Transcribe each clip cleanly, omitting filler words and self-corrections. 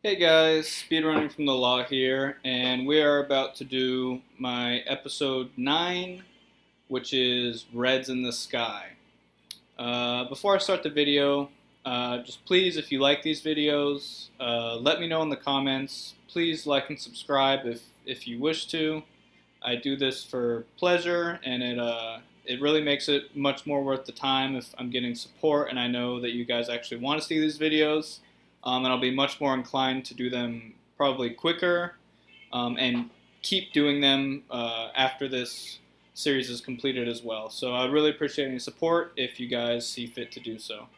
Hey guys, Speedrunning from the Law here, and we are about to do my episode 9, which is Reds in the Sky. Before I start the video, just please, if you like these videos, let me know in the comments. Please like and subscribe if you wish to. I do this for pleasure, and it really makes it much more worth the time if I'm getting support and I know that you guys actually want to see these videos. And I'll be much more inclined to do them probably quicker and keep doing them after this series is completed as well. So I'd really appreciate any support if you guys see fit to do so.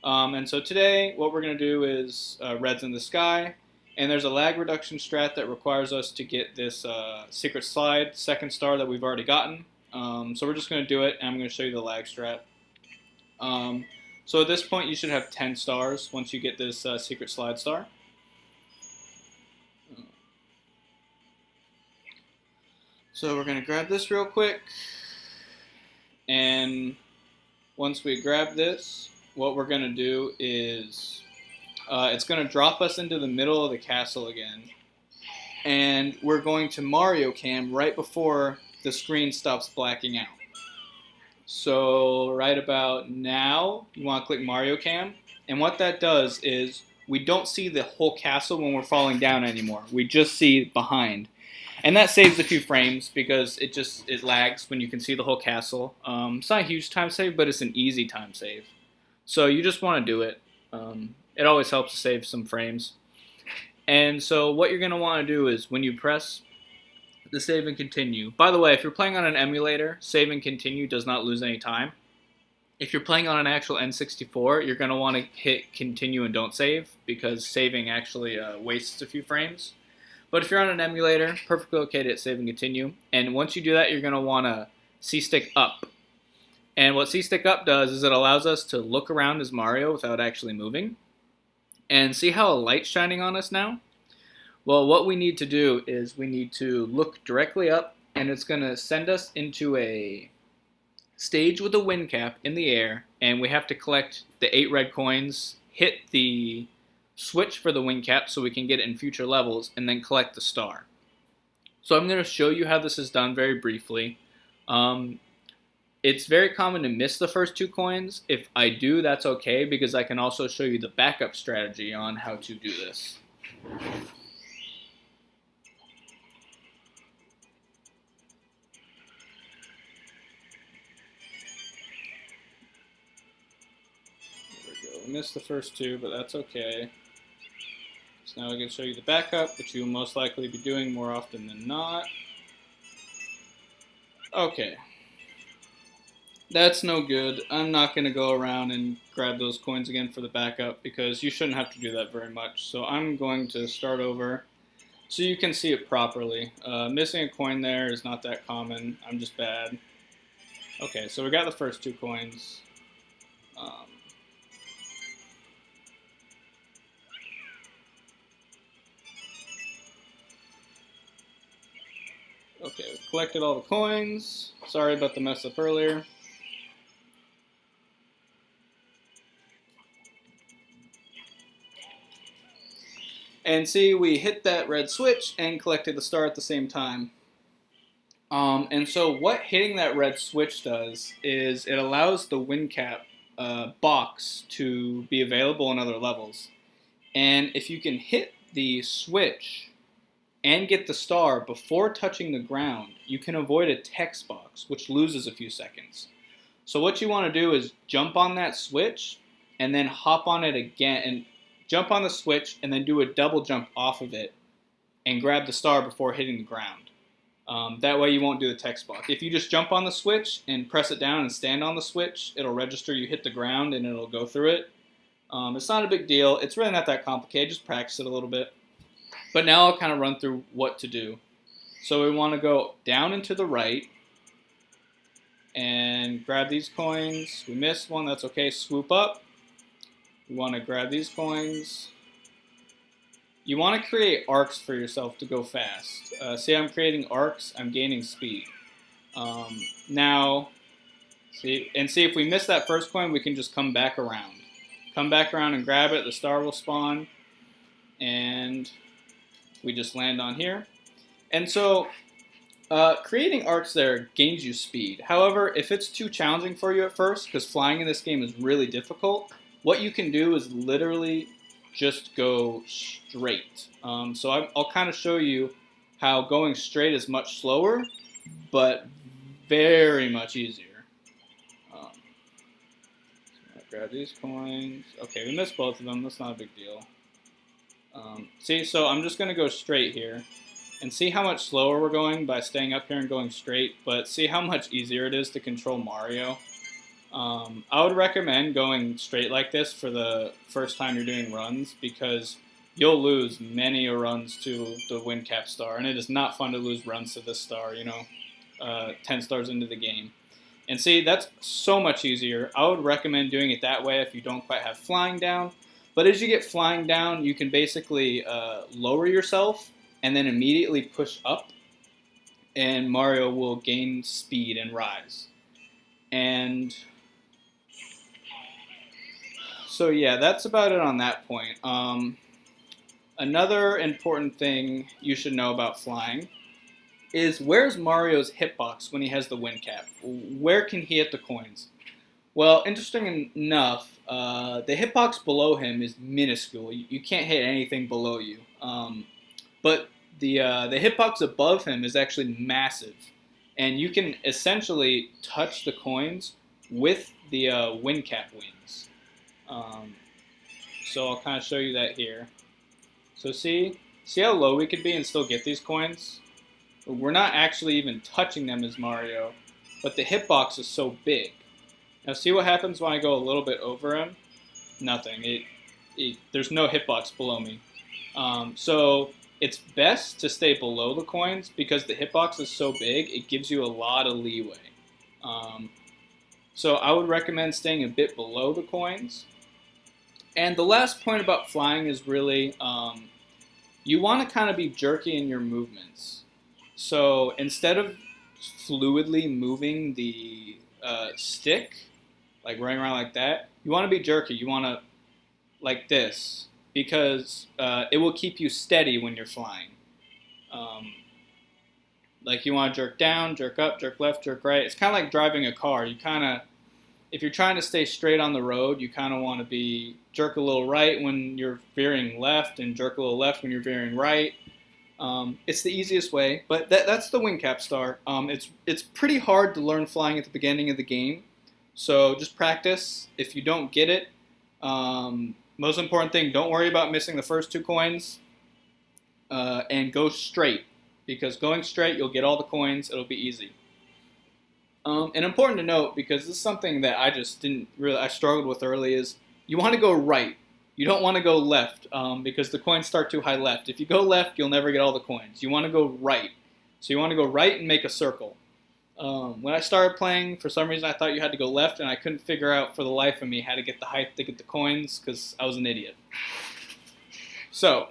And so today, what we're going to do is Reds in the Sky, and there's a lag reduction strat that requires us to get this secret slide second star that we've already gotten. So we're just going to do it, and I'm going to show you the lag strat. So at this point, you should have 10 stars once you get this secret slide star. So we're going to grab this real quick, and once we grab this, what we're going to do is it's going to drop us into the middle of the castle again, and we're going to Mario Cam right before the screen stops blacking out. So right about now, you want to click Mario Cam, and what that does is we don't see the whole castle when we're falling down anymore. We just see behind. And that saves a few frames because it lags when you can see the whole castle. It's not a huge time save, but it's an easy time save. So you just want to do it. It always helps to save some frames. And so what you're going to want to do is when you press the save and continue. By the way, if you're playing on an emulator, save and continue does not lose any time. If you're playing on an actual N64, you're going to want to hit continue and don't save because saving actually wastes a few frames. But if you're on an emulator, perfectly okay to hit save and continue. And once you do that, you're going to want to C-stick up. And what C-stick up does is it allows us to look around as Mario without actually moving. And see how a light's shining on us now? Well, what we need to do is we need to look directly up, and it's going to send us into a stage with a wind cap in the air, and we have to collect the 8 red coins, hit the switch for the wing cap so we can get it in future levels, and then collect the star. So I'm going to show you how this is done very briefly. It's very common to miss the first 2 coins. If I do, that's okay because I can also show you the backup strategy on how to do this. There we go. We missed the first 2, but that's okay. So now I can show you the backup, which you will most likely be doing more often than not. Okay. That's no good. I'm not going to go around and grab those coins again for the backup because you shouldn't have to do that very much. So I'm going to start over so you can see it properly. Missing a coin there is not that common. I'm just bad. Okay, so we got the first 2 coins. Okay, we've collected all the coins. Sorry about the mess up earlier. And see, we hit that red switch and collected the star at the same time. And so what hitting that red switch does is it allows the wind cap box to be available in other levels. And if you can hit the switch and get the star before touching the ground, you can avoid a text box, which loses a few seconds. So what you want to do is jump on that switch and then hop on it again, and jump on the switch and then do a double jump off of it and grab the star before hitting the ground. That way you won't do the text box. If you just jump on the switch and press it down and stand on the switch, it'll register you hit the ground and it'll go through it. It's not a big deal. It's really not that complicated. Just practice it a little bit. But now I'll kind of run through what to do. So we want to go down and to the right and grab these coins. We missed one. That's okay. Swoop up. We want to grab these coins. You want to create arcs for yourself to go fast. See, I'm creating arcs. I'm gaining speed. Now, see if we miss that first coin, we can just come back around. Come back around and grab it. The star will spawn. and we just land on here. And so creating arcs there gains you speed. However, if it's too challenging for you at first, because flying in this game is really difficult, what you can do is literally just go straight. So I'll kind of show you how going straight is much slower, but very much easier. So grab these coins. Okay, we missed both of them. That's not a big deal. See, so I'm just going to go straight here. And see how much slower we're going by staying up here and going straight, but see how much easier it is to control Mario. I would recommend going straight like this for the first time you're doing runs, because you'll lose many runs to the win cap star, and it is not fun to lose runs to this star, 10 stars into the game. And see, that's so much easier. I would recommend doing it that way if you don't quite have flying down. But as you get flying down, you can basically lower yourself and then immediately push up, and Mario will gain speed and rise. And so yeah, that's about it on that point. Another important thing you should know about flying is, where's Mario's hitbox when he has the win cap? Where can he hit the coins? Well, interesting enough, the hitbox below him is minuscule. You can't hit anything below you. But the hitbox above him is actually massive, and you can essentially touch the coins with the win cap wings. So I'll kind of show you that here. So see how low we could be and still get these coins? We're not actually even touching them as Mario, but the hitbox is so big. Now see what happens when I go a little bit over him? Nothing. There's no hitbox below me. So it's best to stay below the coins, because the hitbox is so big, it gives you a lot of leeway. So I would recommend staying a bit below the coins. And the last point about flying is really, you want to kind of be jerky in your movements. So instead of fluidly moving the stick, like running around like that, you want to be jerky. You want to, like this, because it will keep you steady when you're flying. Like you want to jerk down, jerk up, jerk left, jerk right. It's kind of like driving a car. You kind of, if you're trying to stay straight on the road, you kind of want to be jerk a little right when you're veering left, and jerk a little left when you're veering right. It's the easiest way, but that's the wing cap star. It's pretty hard to learn flying at the beginning of the game, so just practice. If you don't get it, most important thing, don't worry about missing the first 2 coins, and go straight, because going straight, you'll get all the coins. It'll be easy. And important to note, because this is something that I struggled with early, is you want to go right. You don't want to go left, because the coins start too high left. If you go left, you'll never get all the coins. You want to go right. So you want to go right and make a circle. When I started playing, for some reason I thought you had to go left, and I couldn't figure out for the life of me how to get the height to get the coins, because I was an idiot. So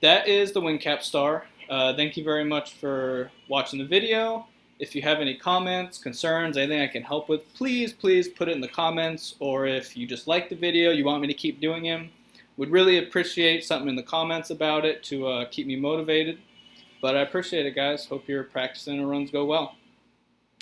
that is the wing cap star. Thank you very much for watching the video. If you have any comments, concerns, anything I can help with, please put it in the comments. Or if you just like the video, you want me to keep doing them, would really appreciate something in the comments about it to keep me motivated. But I appreciate it, guys. Hope your practice and runs go well.